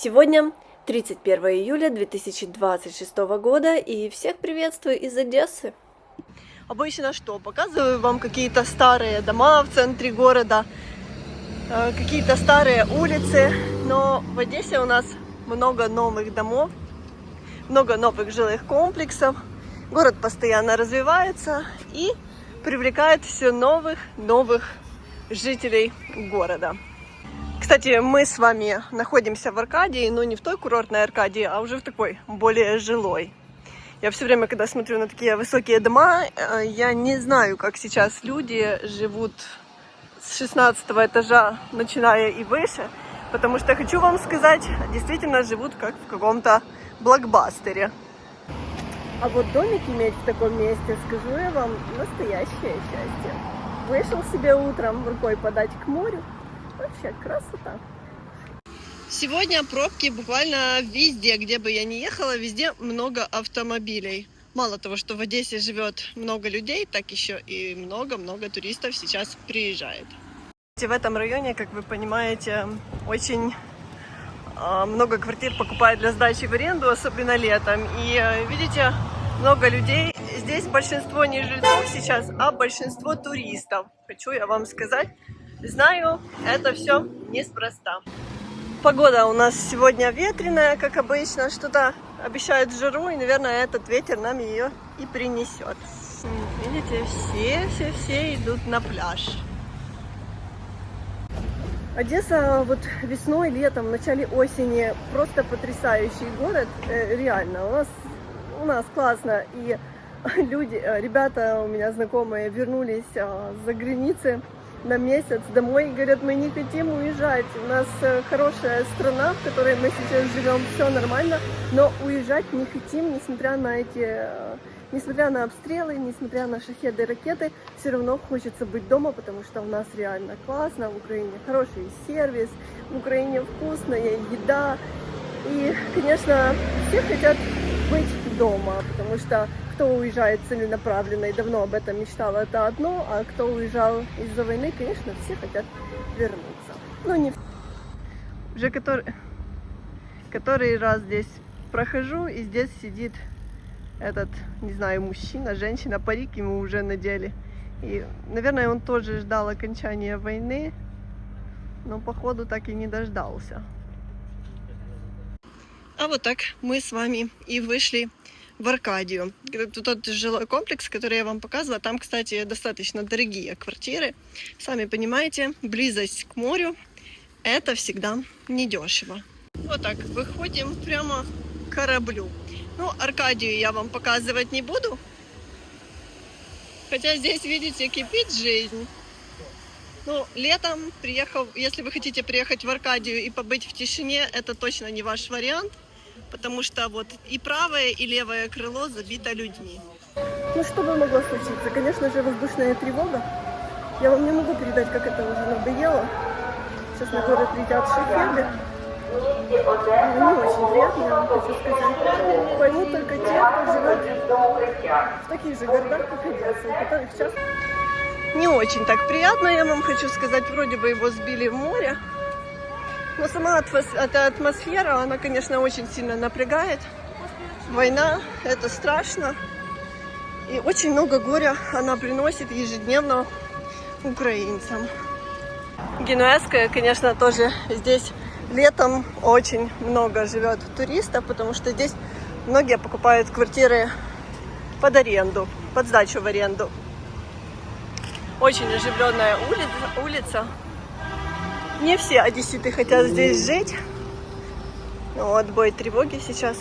Сегодня 31 июля 2026 года, и всех приветствую из Одессы. Обычно что? Показываю вам какие-то старые дома в центре города, какие-то старые улицы, но в Одессе у нас много новых домов, много новых жилых комплексов, город постоянно развивается и привлекает все новых жителей города. Кстати, мы с вами находимся в Аркадии, но не в той курортной Аркадии, а уже в такой, более жилой. Я все время, когда смотрю на такие высокие дома, я не знаю, как сейчас люди живут с 16-го этажа, начиная и выше, потому что, хочу вам сказать, действительно живут как в каком-то блокбастере. А вот домик иметь в таком месте, скажу я вам, настоящее счастье. Вышел себе утром рукой подать к морю. Вообще красота. Сегодня пробки буквально везде, где бы я ни ехала, везде много автомобилей. Мало того, что в Одессе живет много людей, так еще и много туристов сейчас приезжает. В этом районе, как вы понимаете, очень много квартир покупают для сдачи в аренду, особенно летом. И видите, много людей. Здесь большинство не жильцов сейчас, а большинство туристов. Хочу я вам сказать. Знаю, это все неспроста. Погода у нас сегодня ветреная, как обычно. Что-то обещают жару, и, наверное, этот ветер нам ее и принесет. Видите, все идут на пляж. Одесса вот весной, летом, в начале осени просто потрясающий город. Реально, у нас классно. И ребята у меня знакомые вернулись за границы на месяц домой и говорят, мы не хотим уезжать. У нас хорошая страна, в которой мы сейчас живем, все нормально, но уезжать не хотим, несмотря на обстрелы, несмотря на шахеды и ракеты, все равно хочется быть дома, потому что у нас реально классно, в Украине хороший сервис, в Украине вкусная еда. И, конечно, все хотят быть дома, потому что кто уезжает целенаправленно и давно об этом мечтал, это одно, а кто уезжал из-за войны, конечно, все хотят вернуться. Ну, не уже который раз здесь прохожу, и здесь сидит этот, не знаю, мужчина, женщина, парик ему уже надели. И, наверное, он тоже ждал окончания войны, но, походу, так и не дождался. А вот так мы с вами и вышли в Аркадию. Тот жилой комплекс, который я вам показывала, там, кстати, достаточно дорогие квартиры. Сами понимаете, близость к морю – это всегда недешево. Вот так, выходим прямо к кораблю. Ну, Аркадию я вам показывать не буду, хотя здесь, видите, кипит жизнь. Ну, летом, если вы хотите приехать в Аркадию и побыть в тишине, это точно не ваш вариант. Потому что вот и правое, и левое крыло забито людьми. Ну, что бы могло случиться? Конечно же, воздушная тревога. Я вам не могу передать, как это уже надоело. Сейчас на город летят шахеды. Не очень приятно, я вам хочу сказать. Поймут только те, кто живет в таких же городах, как Одесса, у которых сейчас не очень так приятно, я вам хочу сказать. Вроде бы его сбили в море. Но сама эта атмосфера, она, конечно, очень сильно напрягает. Война – это страшно. И очень много горя она приносит ежедневно украинцам. Генуэзская, конечно, тоже здесь летом очень много живет туристов, потому что здесь многие покупают квартиры под аренду, под сдачу в аренду. Очень оживленная улица. Не все одесситы хотят здесь жить. Ну, отбой тревоги сейчас.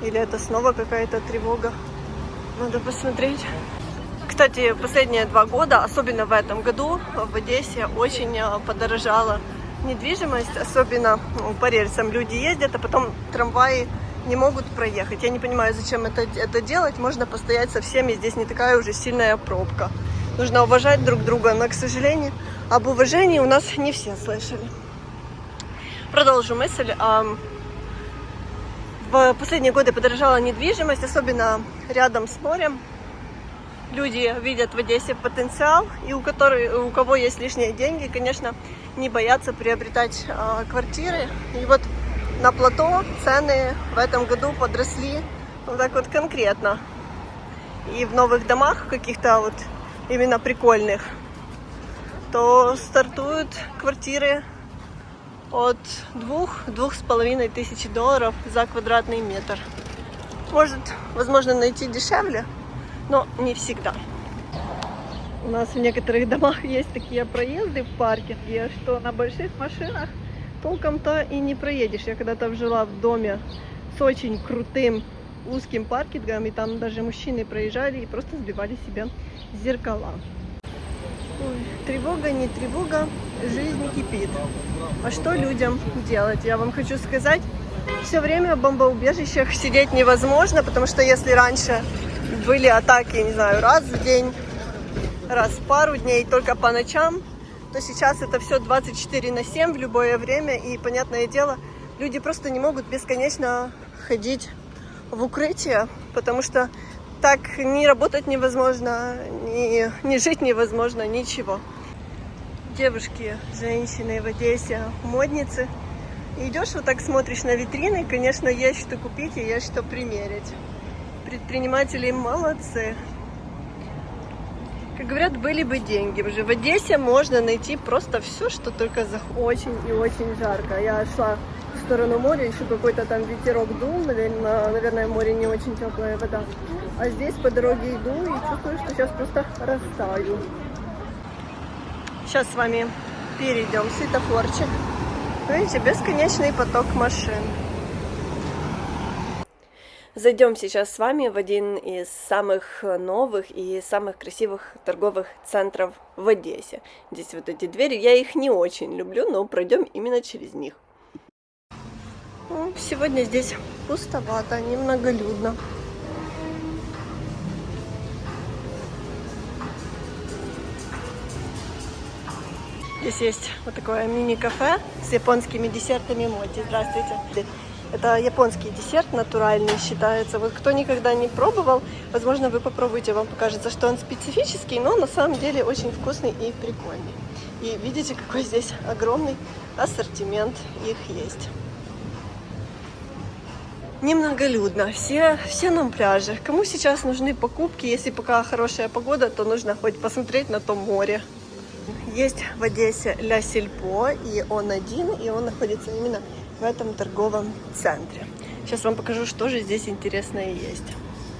Или это снова какая-то тревога. Надо посмотреть. Кстати, последние 2 года, особенно в этом году, в Одессе очень подорожала недвижимость. Особенно по рельсам люди ездят, а потом трамваи не могут проехать. Я не понимаю, зачем это делать. Можно постоять со всеми. Здесь не такая уже сильная пробка. Нужно уважать друг друга, но, к сожалению, об уважении у нас не все слышали. Продолжу мысль. В последние годы подорожала недвижимость, особенно рядом с морем. Люди видят в Одессе потенциал, и у кого есть лишние деньги, конечно, не боятся приобретать квартиры. И вот на плато цены в этом году подросли вот так вот конкретно. И в новых домах каких-то вот именно прикольных, то стартуют квартиры от 2-2,5 тысяч долларов за квадратный метр. Может, возможно, найти дешевле, но не всегда. У нас в некоторых домах есть такие проезды в паркинге, что на больших машинах толком-то и не проедешь. Я когда-то жила в доме с очень крутым узким паркингом, и там даже мужчины проезжали и просто сбивали себе зеркала. Ой, тревога, не тревога, жизнь кипит. А что людям делать? Я вам хочу сказать, все время в бомбоубежищах сидеть невозможно, потому что если раньше были атаки, не знаю, раз в день, раз в пару дней, только по ночам, то сейчас это все 24/7 в любое время, и, понятное дело, люди просто не могут бесконечно ходить в укрытие, потому что так ни работать невозможно, ни жить невозможно, ничего. Девушки, женщины в Одессе, модницы. И идешь вот так, смотришь на витрины, конечно, есть что купить и есть что примерить. Предприниматели молодцы. Как говорят, были бы деньги. Уже в Одессе можно найти просто все, что только захочешь. Очень и очень жарко. Я шла в сторону моря, еще какой-то там ветерок дул, наверное, в море не очень теплая вода. А здесь по дороге иду и чувствую, что сейчас просто растаю. Сейчас с вами перейдем светофорчик. Видите, бесконечный поток машин. Зайдем сейчас с вами в один из самых новых и самых красивых торговых центров в Одессе. Здесь вот эти двери, я их не очень люблю, но пройдем именно через них. Сегодня здесь пустовато, немноголюдно. Здесь есть вот такое мини-кафе с японскими десертами моти. Здравствуйте. Это японский десерт, натуральный считается. Вот кто никогда не пробовал, возможно, вы попробуйте, вам покажется, что он специфический, но на самом деле очень вкусный и прикольный. И видите, какой здесь огромный ассортимент их есть. Немноголюдно, все на пляже. Кому сейчас нужны покупки, если пока хорошая погода, то нужно хоть посмотреть на то море. Есть в Одессе Ля Сельпо, и он один, и он находится именно в этом торговом центре. Сейчас вам покажу, что же здесь интересное есть.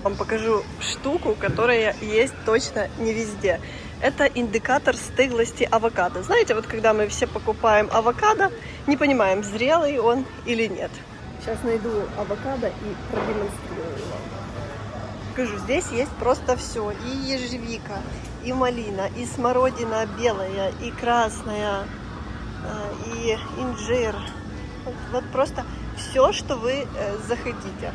Вам покажу штуку, которая есть точно не везде. Это индикатор стыглости авокадо. Знаете, вот когда мы все покупаем авокадо, не понимаем, зрелый он или нет. Сейчас найду авокадо и продемонстрирую вам. Покажу, здесь есть просто все. И ежевика, и малина, и смородина белая, и красная, и инжир. Вот просто все, что вы захотите.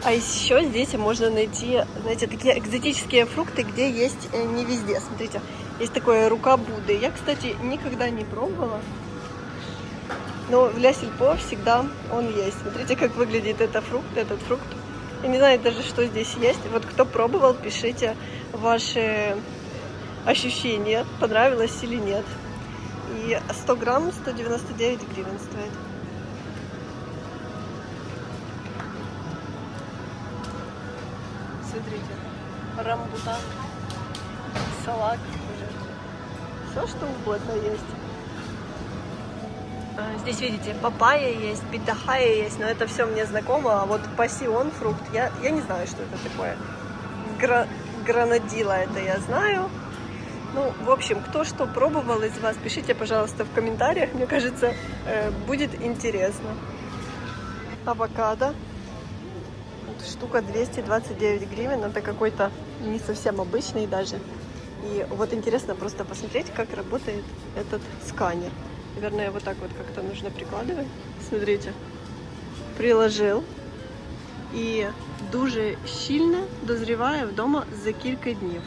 А еще здесь можно найти, знаете, такие экзотические фрукты, где есть не везде. Смотрите, есть такое рука Будды. Я, кстати, никогда не пробовала, но в Ля Сельпо всегда он есть. Смотрите, как выглядит этот фрукт. Я не знаю даже, что здесь есть. Вот кто пробовал, пишите ваши ощущения, понравилось или нет. И 100 грамм 199 гривен стоит. Смотрите, рамбутан, салат, все что угодно есть. Здесь, видите, папайя есть, питахая есть, но это все мне знакомо. А вот пассион фрукт, я не знаю, что это такое. Гранадила это я знаю. Ну, в общем, кто что пробовал из вас, пишите, пожалуйста, в комментариях. Мне кажется, будет интересно. Авокадо. Штука 229 гривен. Это какой-то не совсем обычный даже. И вот интересно просто посмотреть, как работает этот сканер. Наверное, вот так вот как-то нужно прикладывать. Смотрите. Приложил. І дуже щільне дозріває вдома за кілька днів.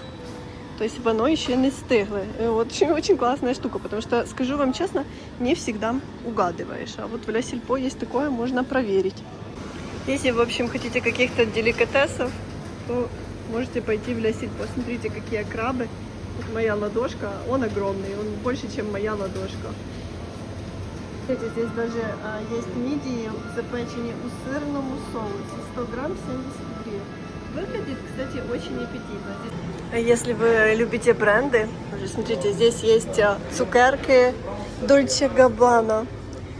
То есть воно ще не стигло. Вот очень классная штука, потому что, скажу вам честно, не всегда угадываешь. А вот в Ля Сельпо есть такое, можно проверить. Если, в общем, хотите каких-то деликатесов, то можете пойти в Ля Сельпо. Смотрите, какие крабы. Вот моя ладошка, он огромный, он больше, чем моя ладошка. Кстати, здесь даже есть мидии, запечені у сырному соусе. 100 грамм 70 гривен. Выглядит, кстати, очень аппетитно. Если вы любите бренды, смотрите, здесь есть цукерки Dolce Gabbana.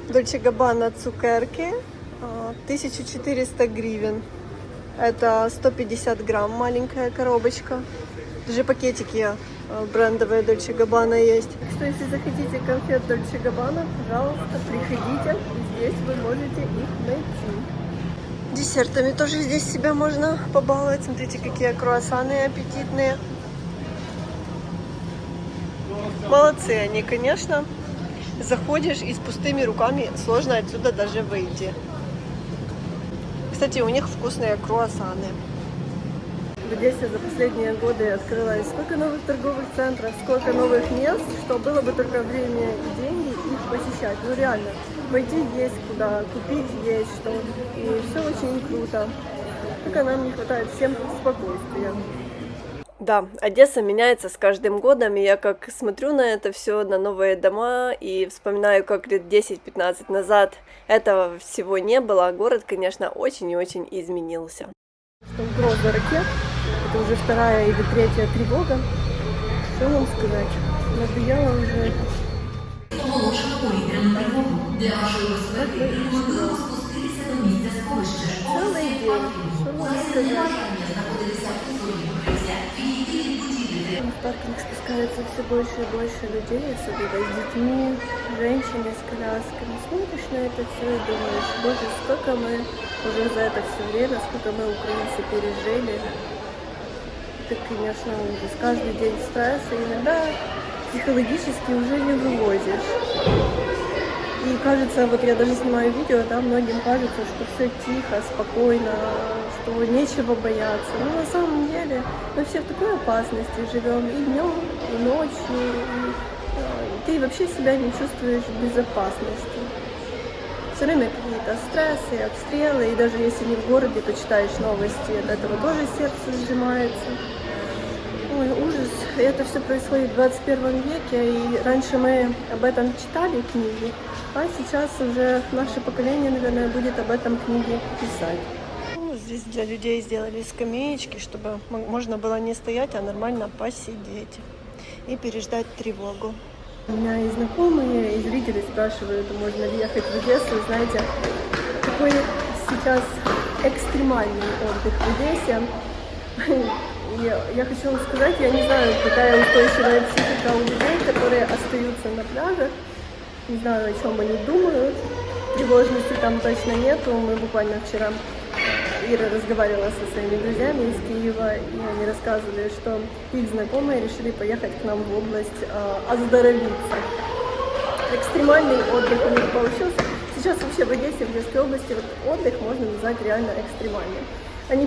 Dolce Gabbana цукерки 1400 гривен. Это 150 грамм маленькая коробочка. Даже пакетики брендовые Dolce Gabbana есть. Что если захотите конфет Dolce Gabbana, пожалуйста, приходите. Здесь вы можете их найти. Десертами тоже здесь себя можно побаловать. Смотрите, какие круассаны аппетитные. Молодцы они, конечно. Заходишь и с пустыми руками сложно отсюда даже выйти. Кстати, у них вкусные круассаны. В Одессе за последние годы открылось сколько новых торговых центров, сколько новых мест, что было бы только время и деньги их посещать. Ну реально, пойти есть куда, купить есть что, и все очень круто. Только нам не хватает всем спокойствия. Да, Одесса меняется с каждым годом, и я как смотрю на это все, на новые дома, и вспоминаю, как лет 10-15 назад этого всего не было, город, конечно, очень и очень изменился. Угроза ракет, это уже вторая или третья тревога. Что вам сказать? Надоело уже. Целый день. Что вам сказать? В паркинг спускается все больше и больше людей, особенно с детьми, женщины с колясками. Смотришь на это все и думаешь, боже, сколько мы уже за это все время, сколько мы, украинцы, пережили. Это, конечно, ужас. Каждый день стресс, и иногда психологически уже не вывозишь. И кажется, вот я даже снимаю видео, там многим кажется, что все тихо, спокойно, что нечего бояться. Но на самом деле мы все в такой опасности живем и днем, и ночью, и ты вообще себя не чувствуешь в безопасности. Все время какие-то стрессы, обстрелы, и даже если не в городе, то читаешь новости, от этого тоже сердце сжимается. Ой, ужас. И это все происходит в 21 веке, и раньше мы об этом читали книги, а сейчас уже наше поколение, наверное, будет об этом книги писать. Ну, здесь для людей сделали скамеечки, чтобы можно было не стоять, а нормально посидеть и переждать тревогу. У меня и знакомые, и зрители спрашивают, можно ли ехать в Одессу. Знаете, такой сейчас экстремальный отдых в Одессе. Я хочу вам сказать, я не знаю, какая устойчивая психика у людей, которые остаются на пляжах. Не знаю, о чем они думают. Тревожности там точно нету. Мы буквально вчера, Ира разговаривала со своими друзьями из Киева, и они рассказывали, что их знакомые решили поехать к нам в область оздоровиться. Экстремальный отдых у них получился. Сейчас вообще в Одессе, в Одесской области, вот отдых можно назвать реально экстремальным. Они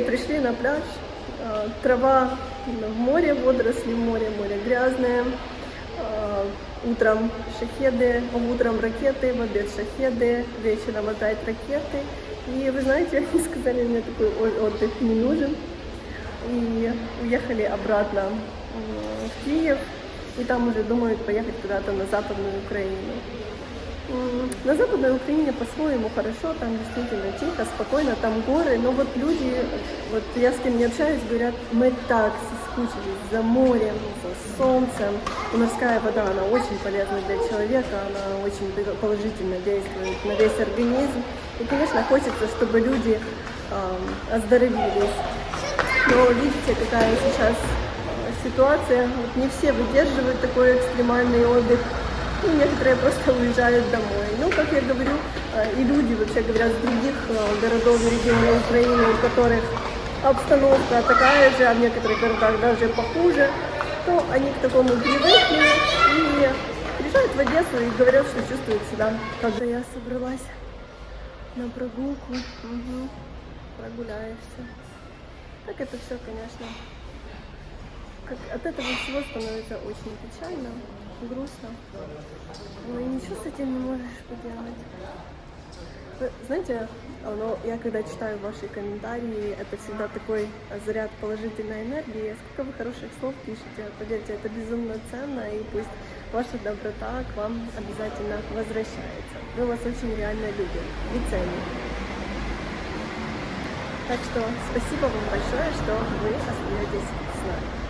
пришли на пляж, трава в море, водоросли в море, море грязное, утром шахеды, утром ракеты, в обед шахеды, вечером опять ракеты. И вы знаете, они сказали, мне такой отдых не нужен. И уехали обратно в Киев, и там уже думают поехать куда-то на Западную Украину. На Западной Украине по-своему хорошо, там действительно тихо, спокойно, там горы, но вот люди, вот я с кем не общаюсь, говорят, мы так соскучились за морем, за солнцем. И морская вода, она очень полезна для человека, она очень положительно действует на весь организм. И, конечно, хочется, чтобы люди оздоровились. Но видите, какая сейчас ситуация, вот не все выдерживают такой экстремальный отдых. И некоторые просто уезжают домой. Ну, как я говорю, и люди вообще говорят с других городов и регионов Украины, у которых обстановка такая же, а в некоторых городах даже похуже, то они к такому привыкли и приезжают в Одессу и говорят, что чувствуют себя. Когда я собралась на прогулку, прогуляешься. Так это все, конечно, как от этого всего становится очень печально. Грустно, но ничего с этим не можешь поделать. Вы знаете, я когда читаю ваши комментарии, это всегда такой заряд положительной энергии. Сколько вы хороших слов пишете, поверьте, это безумно ценно, и пусть ваша доброта к вам обязательно возвращается. Мы вас очень реально любим и ценим. Так что спасибо вам большое, что вы остаетесь с нами.